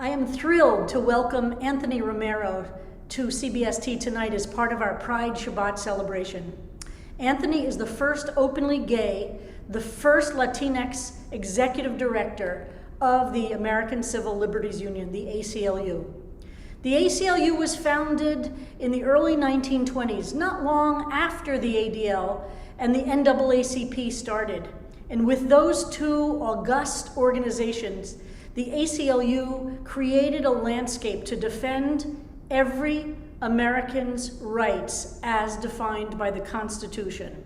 I am thrilled to welcome Anthony Romero to CBST tonight as part of our Pride Shabbat celebration. Anthony is the first openly gay, the first Latinx executive director of the American Civil Liberties Union, the ACLU. The ACLU was founded in the early 1920s, not long after the ADL and the NAACP started. And with those two august organizations, the ACLU created a landscape to defend every American's rights as defined by the Constitution.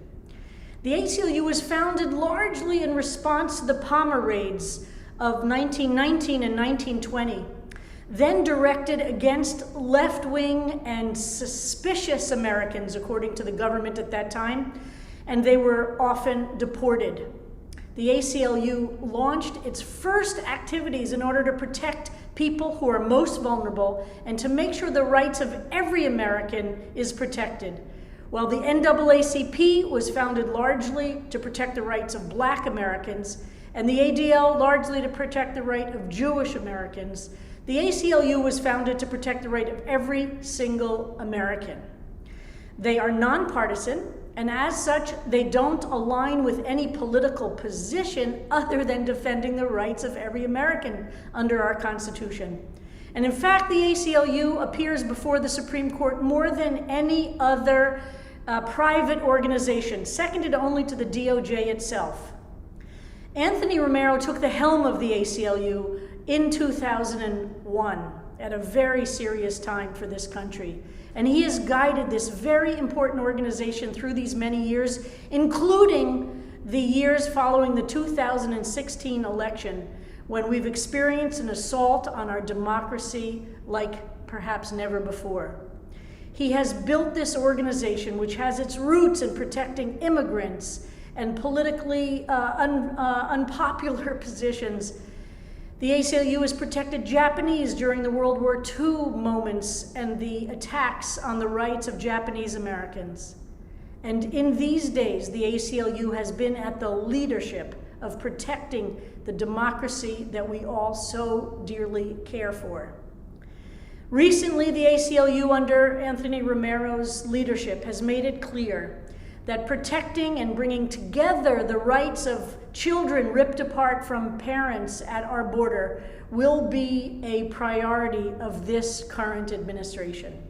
The ACLU was founded largely in response to the Palmer raids of 1919 and 1920, then directed against left-wing and suspicious Americans, according to the government at that time, and they were often deported. The ACLU launched its first activities in order to protect people who are most vulnerable and to make sure the rights of every American is protected. While the NAACP was founded largely to protect the rights of Black Americans, and the ADL largely to protect the right of Jewish Americans, the ACLU was founded to protect the right of every single American. They are nonpartisan, and as such, they don't align with any political position other than defending the rights of every American under our Constitution. And in fact, the ACLU appears before the Supreme Court more than any other private organization, seconded only to the DOJ itself. Anthony Romero took the helm of the ACLU in 2001 at a very serious time for this country. And he has guided this very important organization through these many years, including the years following the 2016 election, when we've experienced an assault on our democracy like perhaps never before. He has built this organization, which has its roots in protecting immigrants and politically unpopular positions. The ACLU has protected Japanese during the World War II moments and the attacks on the rights of Japanese Americans. And in these days, the ACLU has been at the leadership of protecting the democracy that we all so dearly care for. Recently, the ACLU, under Anthony Romero's leadership, has made it clear that protecting and bringing together the rights of children ripped apart from parents at our border will be a priority of this current administration.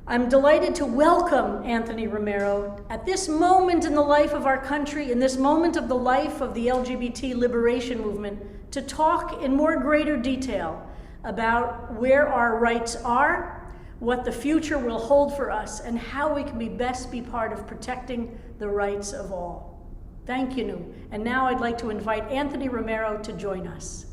I'm delighted to welcome Anthony Romero at this moment in the life of our country, in this moment of the life of the LGBT liberation movement, to talk in more greater detail about where our rights are, what the future will hold for us, and how we can best be part of protecting the rights of all. Thank you. And now I'd like to invite Anthony Romero to join us.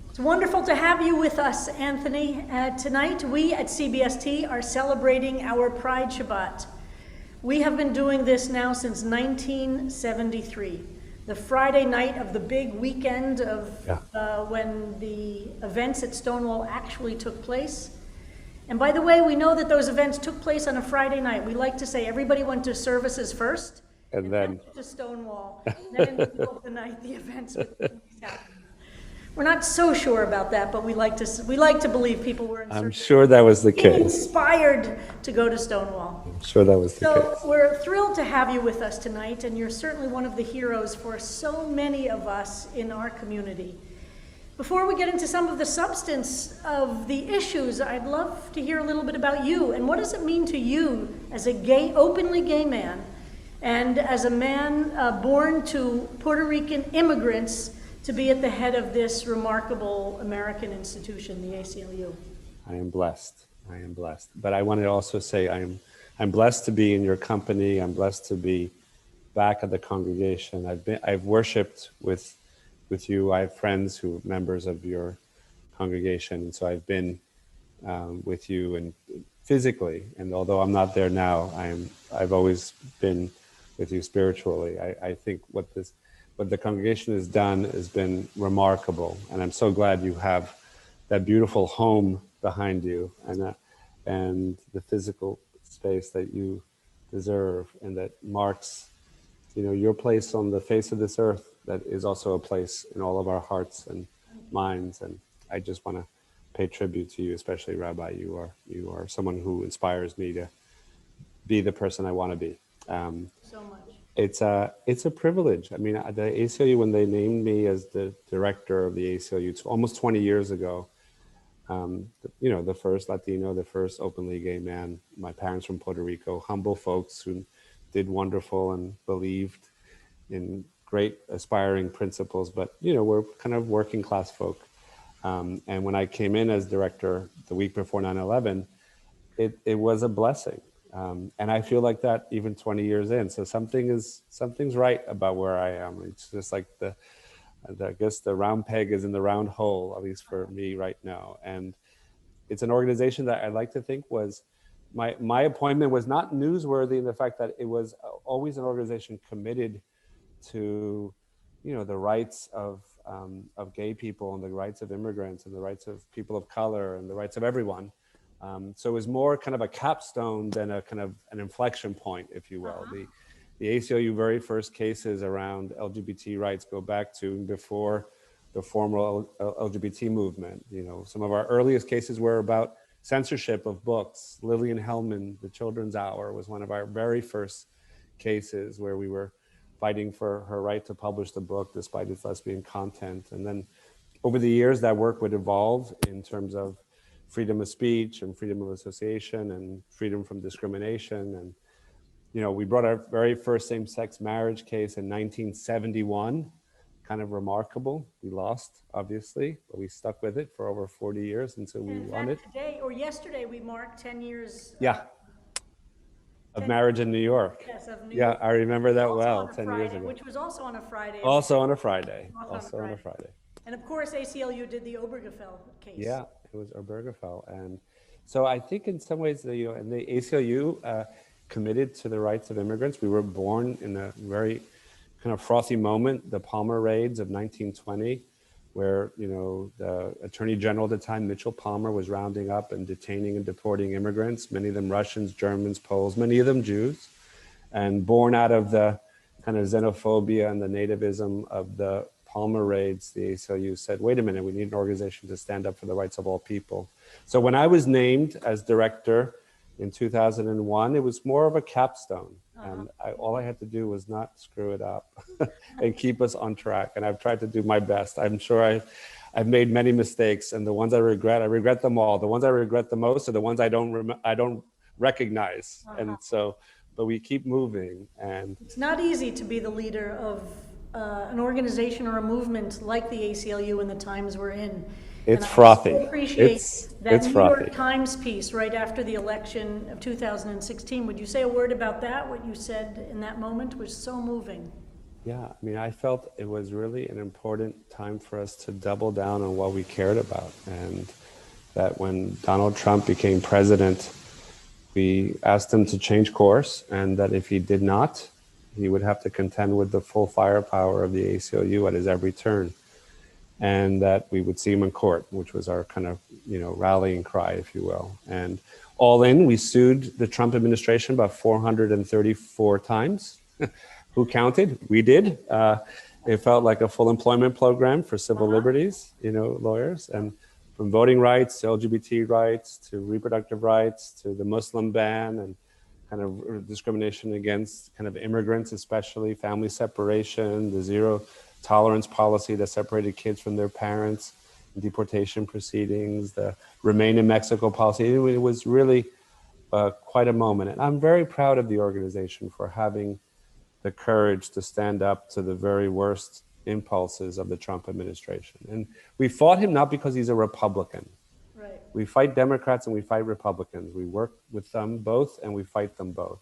It's wonderful to have you with us, Anthony. Tonight, we at CBST are celebrating our Pride Shabbat. We have been doing this now since 1973, the Friday night of the big weekend of when the events at Stonewall actually took place. And by the way, we know that those events took place on a Friday night. We like to say everybody went to services first, and then to Stonewall. And then in the middle of the night, the events would happen. We're not so sure about that, but we like to believe people were I'm sure that was the case. Inspired to go to Stonewall. I'm sure that was the case. So we're thrilled to have you with us tonight, and you're certainly one of the heroes for so many of us in our community. Before we get into some of the substance of the issues, I'd love to hear a little bit about you, and what does it mean to you as a openly gay man, and as a man born to Puerto Rican immigrants, to be at the head of this remarkable American institution, the ACLU? I am blessed. I am blessed. But I want to also say I'm blessed to be in your company. I'm blessed to be back at the congregation. I've worshipped with you. I have friends who are members of your congregation, and so I've been with you and physically. And although I'm not there now, I've always been with you spiritually. I think what the congregation has done has been remarkable, and I'm so glad you have that beautiful home behind you and the physical space that you deserve, and that marks, your place on the face of this earth. That is also a place in all of our hearts and minds. And I just want to pay tribute to you, especially Rabbi. You are someone who inspires me to be the person I want to be. So much. It's a privilege. I mean, the ACLU, when they named me as the director of the ACLU almost 20 years ago, the first Latino, the first openly gay man, my parents from Puerto Rico, humble folks who did wonderful and believed in great aspiring principles, but we're kind of working class folk. And when I came in as director the week before 9/11, it was a blessing. And I feel like that even 20 years in. So something's right about where I am. It's just like I guess the round peg is in the round hole, at least for me right now. And it's an organization that I like to think was my appointment was not newsworthy in the fact that it was always an organization committed to the rights of gay people and the rights of immigrants and the rights of people of color and the rights of everyone. So it was more kind of a capstone than a kind of an inflection point, if you will. The ACLU very first cases around LGBT rights go back to before the formal LGBT movement. Some of our earliest cases were about censorship of books. Lillian Hellman, The Children's Hour, was one of our very first cases where we were fighting for her right to publish the book despite its lesbian content. And then over the years, that work would evolve in terms of freedom of speech and freedom of association and freedom from discrimination. And, we brought our very first same-sex marriage case in 1971, kind of remarkable. We lost, obviously, but we stuck with it for over 40 years until we won it. Today or yesterday, we marked 10 years. Yeah. Of marriage in New York. Yes, of New York. I remember that well, 10 Friday, years ago. Which was also on a Friday. Also on a Friday. And of course, ACLU did the Obergefell case. Yeah, it was Obergefell. And so I think in some ways, and the ACLU committed to the rights of immigrants. We were born in a very kind of frothy moment, the Palmer raids of 1920, where, the Attorney General at the time, Mitchell Palmer, was rounding up and detaining and deporting immigrants, many of them Russians, Germans, Poles, many of them Jews. And born out of the kind of xenophobia and the nativism of the Palmer raids, the ACLU said, wait a minute, we need an organization to stand up for the rights of all people. So when I was named as director in 2001, it was more of a capstone. And all I had to do was not screw it up and keep us on track. And I've tried to do my best. I'm sure I've made many mistakes, and the ones I regret them all. The ones I regret the most are the ones I don't recognize. And so, but we keep moving. And it's not easy to be the leader of an organization or a movement like the ACLU in the times we're in. It's frothy. I appreciate that New frothy. York Times piece right after the election of 2016. Would you say a word about that? What you said in that moment was so moving. Yeah, I mean, I felt it was really an important time for us to double down on what we cared about. And that when Donald Trump became president, we asked him to change course, and that if he did not, he would have to contend with the full firepower of the ACLU at his every turn. And that we would see him in court, which was our kind of, rallying cry, if you will. And all in, we sued the Trump administration about 434 times. Who counted? We did. It felt like a full employment program for civil liberties, lawyers. And from voting rights to LGBT rights to reproductive rights to the Muslim ban and kind of discrimination against kind of immigrants, especially family separation, the zero tolerance policy that separated kids from their parents, deportation proceedings, the Remain in Mexico policy. It was really quite a moment. And I'm very proud of the organization for having the courage to stand up to the very worst impulses of the Trump administration. And we fought him not because he's a Republican. Right. We fight Democrats and we fight Republicans. We work with them both and we fight them both.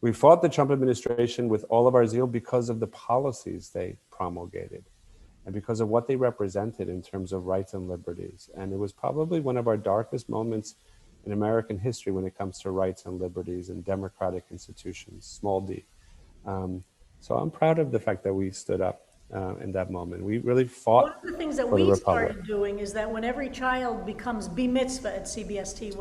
We fought the Trump administration with all of our zeal because of the policies they promulgated and because of what they represented in terms of rights and liberties. And it was probably one of our darkest moments in American history when it comes to rights and liberties and democratic institutions, small d. So I'm proud of the fact that we stood up in that moment. We really fought. One of the things that we started doing is that when every child becomes bar mitzvah at CBST,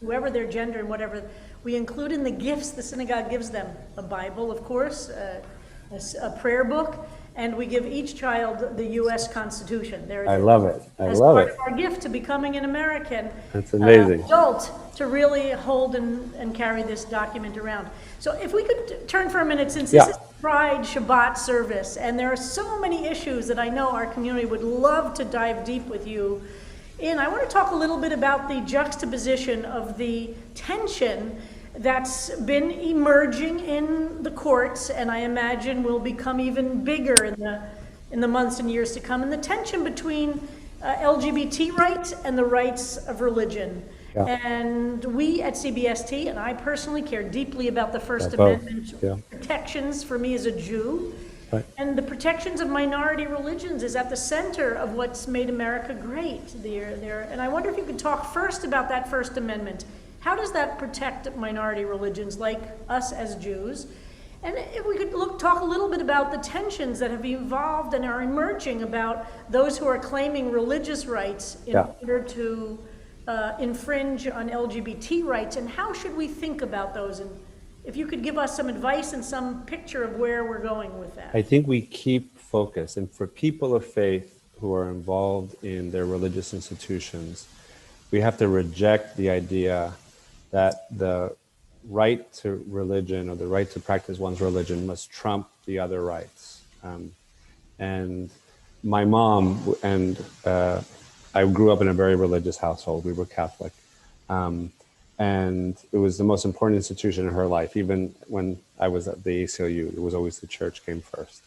whoever their gender and whatever, we include in the gifts the synagogue gives them a Bible, of course, a prayer book, and we give each child the U.S. Constitution. There it I is. love it. I As love part it. of our gift to becoming an American That's amazing. adult, to really hold and carry this document around. So if we could turn for a minute, since this Yeah. is Pride Shabbat service, and there are so many issues that I know our community would love to dive deep with you in, I want to talk a little bit about the juxtaposition of the tension that's been emerging in the courts, and I imagine will become even bigger in the months and years to come, and the tension between LGBT rights and the rights of religion. Yeah. And we at CBST, and I personally care deeply about the First both. Amendment Yeah. protections for me as a Jew. Right. And the protections of minority religions is at the center of what's made America great. And I wonder if you could talk first about that First Amendment. How does that protect minority religions like us as Jews? And if we could talk a little bit about the tensions that have evolved and are emerging about those who are claiming religious rights in order to infringe on LGBT rights, and how should we think about those? And if you could give us some advice and some picture of where we're going with that. I think we keep focus, and for people of faith who are involved in their religious institutions, we have to reject the idea that the right to religion or the right to practice one's religion must trump the other rights. And my mom and I grew up in a very religious household. We were Catholic. And it was the most important institution in her life. Even when I was at the ACLU, it was always the church came first.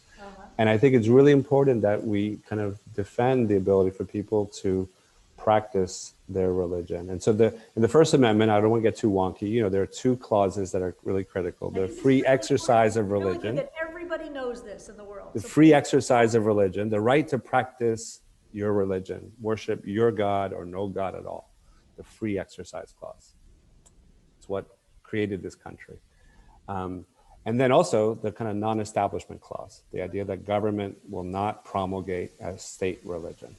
And I think it's really important that we kind of defend the ability for people to practice their religion. And so in the First Amendment, I don't want to get too wonky, there are two clauses that are really critical. The free exercise of religion. That everybody knows this in the world. The free exercise of religion, the right to practice your religion, worship your God or no God at all. The free exercise clause. It's what created this country. And then also the kind of non-establishment clause, the idea that government will not promulgate a state religion.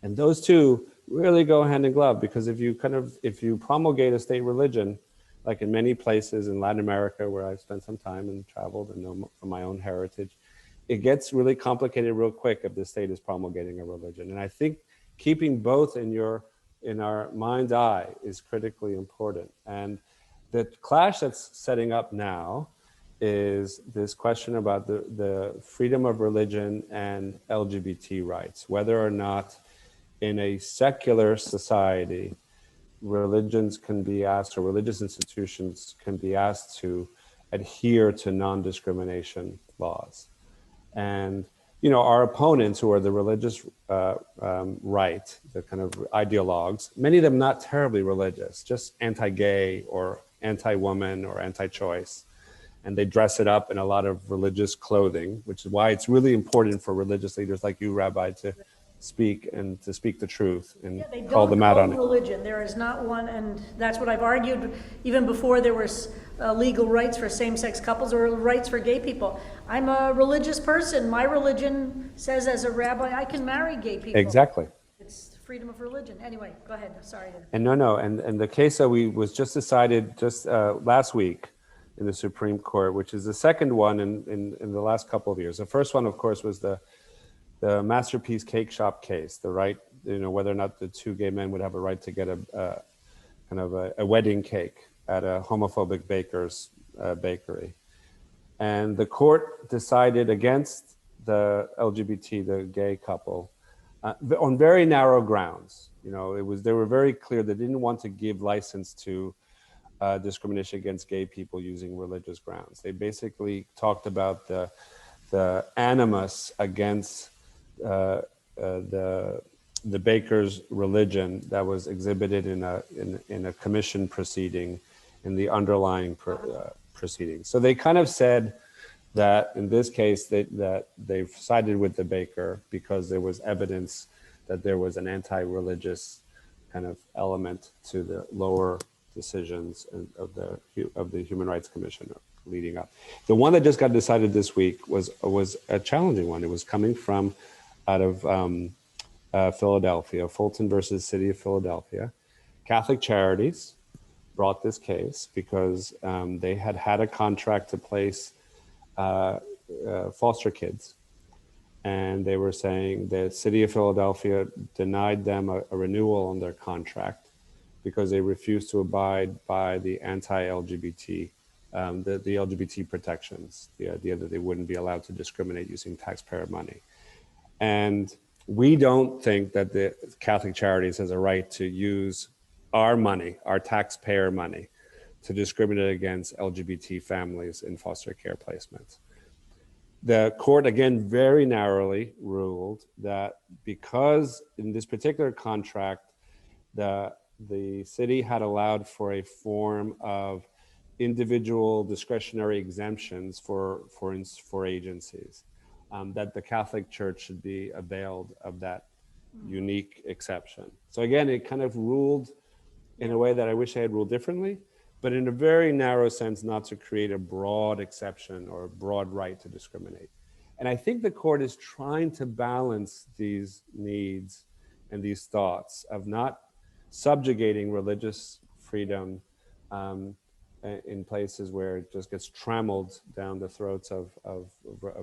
And those two really go hand in glove, because if you promulgate a state religion, like in many places in Latin America where I've spent some time and traveled and know from my own heritage, it gets really complicated real quick if the state is promulgating a religion. And I think keeping both in our mind's eye is critically important. And the clash that's setting up now is this question about the freedom of religion and LGBT rights, whether or not in a secular society, religions can be asked, or religious institutions can be asked to adhere to non-discrimination laws. And, our opponents, who are the religious right, the kind of ideologues, many of them not terribly religious, just anti-gay or anti-woman or anti-choice. And they dress it up in a lot of religious clothing, which is why it's really important for religious leaders like you, Rabbi, to speak the truth and call them out on it. Religion. There is not one, and that's what I've argued even before there was legal rights for same-sex couples or rights for gay people. I'm a religious person. My religion says as a rabbi I can marry gay people. Exactly. It's freedom of religion. Anyway, go ahead. Sorry. And and the case that was just decided last week in the Supreme Court, which is the second one in the last couple of years. The first one, of course, was the Masterpiece Cake Shop case, the right, whether or not the two gay men would have a right to get a wedding cake at a homophobic baker's bakery. And the court decided against the LGBT, the gay couple, on very narrow grounds. They were very clear they didn't want to give license to discrimination against gay people using religious grounds. They basically talked about the animus against the baker's religion that was exhibited in a commission proceeding in the underlying proceeding. So they kind of said that in this case that they've sided with the baker because there was evidence that there was an anti-religious kind of element to the lower decisions of the Human Rights Commission leading up. The one that just got decided this week was a challenging one. It was coming from out of Philadelphia, Fulton versus City of Philadelphia. Catholic Charities brought this case because they had a contract to place foster kids and they were saying the city of Philadelphia denied them a renewal on their contract because they refused to abide by the anti-LGBT, the LGBT protections, the idea that they wouldn't be allowed to discriminate using taxpayer money. And we don't think that the Catholic Charities has a right to use our money, our taxpayer money, to discriminate against LGBT families in foster care placements. The court, again, very narrowly ruled that because in this particular contract, the city had allowed for a form of individual discretionary exemptions for agencies, that the Catholic Church should be availed of that unique exception. So again, it kind of ruled in a way that I wish I had ruled differently, but in a very narrow sense, not to create a broad exception or a broad right to discriminate. And I think the court is trying to balance these needs and these thoughts of not subjugating religious freedom in places where it just gets trammeled down the throats of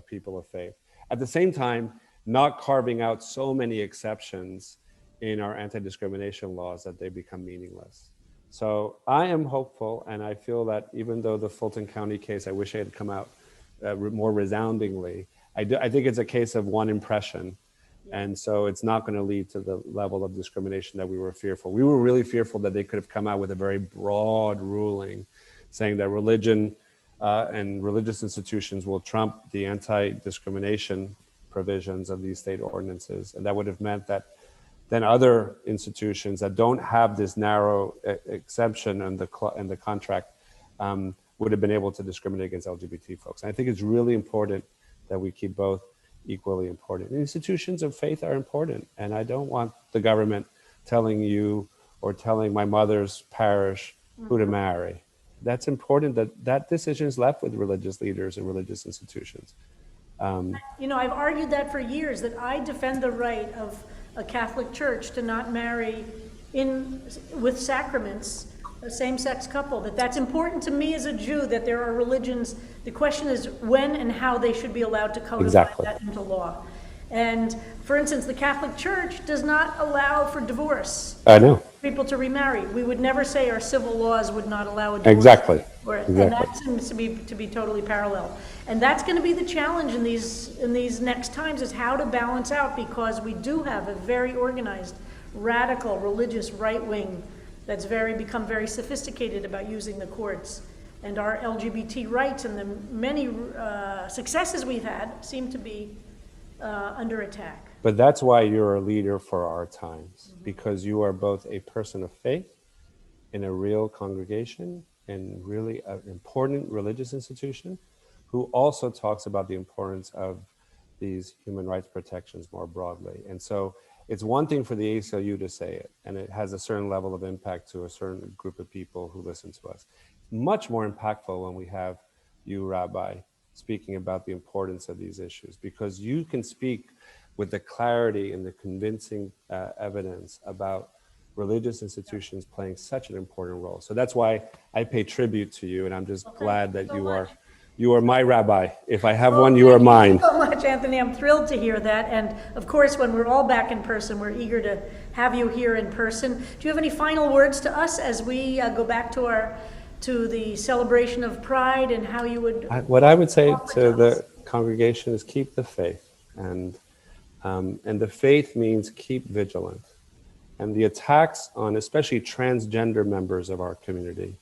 people of faith. At the same time, not carving out so many exceptions in our anti-discrimination laws that they become meaningless. So I am hopeful, and I feel that even though the Fulton County case, I wish it had come out more resoundingly, I think it's a case of one impression. And so it's not going to lead to the level of discrimination that we were fearful. We were really fearful that they could have come out with a very broad ruling saying that religion and religious institutions will trump the anti-discrimination provisions of these state ordinances. And that would have meant that then other institutions that don't have this narrow exception in the contract would have been able to discriminate against LGBT folks. And I think it's really important that we keep both equally important. And institutions of faith are important. And I don't want the government telling you or telling my mother's parish who to marry. That's important that decision is left with religious leaders and religious institutions. You know, I've argued that for years, that I defend the right of a Catholic Church to not marry with sacraments a same-sex couple, that's important to me as a Jew, that there are religions. The question is when and how they should be allowed to codify that into law. And for instance, the Catholic Church does not allow for divorce. I know. People to remarry. We would never say our civil laws would not allow a divorce. Exactly. And that seems to be totally parallel. And that's going to be the challenge in these next times, is how to balance out, because we do have a very organized, radical, religious right wing that's become very sophisticated about using the courts. And our LGBT rights and the many successes we've had seem to be under attack. But that's why you're a leader for our times, because you are both a person of faith in a real congregation and really an important religious institution, who also talks about the importance of these human rights protections more broadly. And so it's one thing for the ACLU to say it, and it has a certain level of impact to a certain group of people who listen to us. Much more impactful when we have you, Rabbi, speaking about the importance of these issues, because you can speak with the clarity and the convincing evidence about religious institutions playing such an important role. So that's why I pay tribute to you, and I'm just glad that you are my rabbi. If I have one, you are mine. Thank you so much, Anthony. I'm thrilled to hear that. And of course, when we're all back in person, we're eager to have you here in person. Do you have any final words to us as we go back to the celebration of Pride, and how you would... What I would say to the congregation is keep the faith. And the faith means keep vigilant. And the attacks on especially transgender members of our community,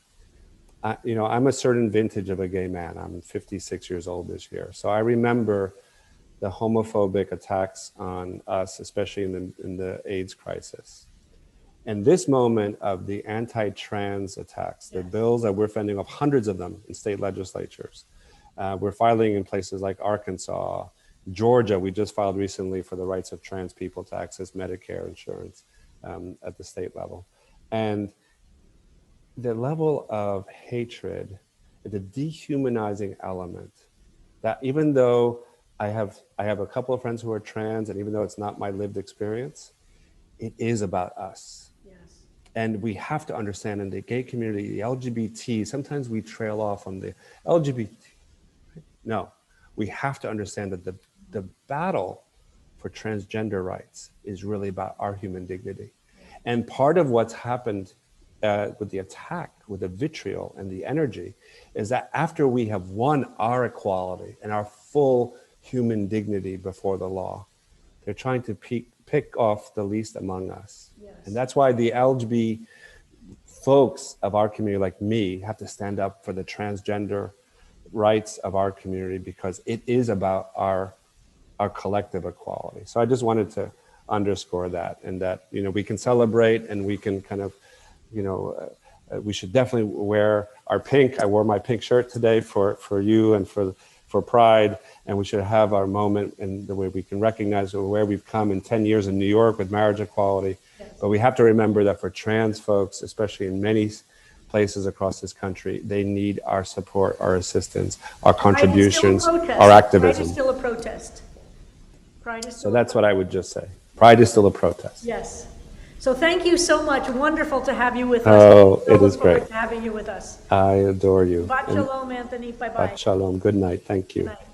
I'm a certain vintage of a gay man. I'm 56 years old this year. So I remember the homophobic attacks on us, especially in the AIDS crisis. And this moment of the anti-trans attacks, the bills that we're fending off, hundreds of them in state legislatures. We're filing in places like Arkansas, Georgia. We just filed recently for the rights of trans people to access Medicare insurance at the state level. And the level of hatred, the dehumanizing element, that even though I have a couple of friends who are trans, and even though it's not my lived experience, it is about us. Yes. And we have to understand, in the gay community, the LGBT, sometimes we trail off on the LGBT. No, we have to understand that the battle for transgender rights is really about our human dignity. And part of what's happened with the attack, with the vitriol and the energy, is that after we have won our equality and our full human dignity before the law, they're trying to pick off the least among us. Yes. And that's why the LGBT folks of our community, like me, have to stand up for the transgender rights of our community, because it is about our collective equality. So I just wanted to underscore that, and that, you know, we can celebrate and we can kind of, you know, we should definitely wear our pink. I wore my pink shirt today for you and for Pride, and we should have our moment in the way we can recognize where we've come in 10 years in New York with marriage equality. Yes. But we have to remember that for trans folks, especially in many places across this country, they need our support, our assistance, our contributions, our activism. Pride is still a protest. Pride is still so that's what I would just say. Pride is still a protest. Yes. So thank you so much. Wonderful to have you with us. Oh, it is great. To having you with us. I adore you. Shabbat shalom, Anthony. Bye-bye. Shabbat shalom. Good night. Thank you. Good night.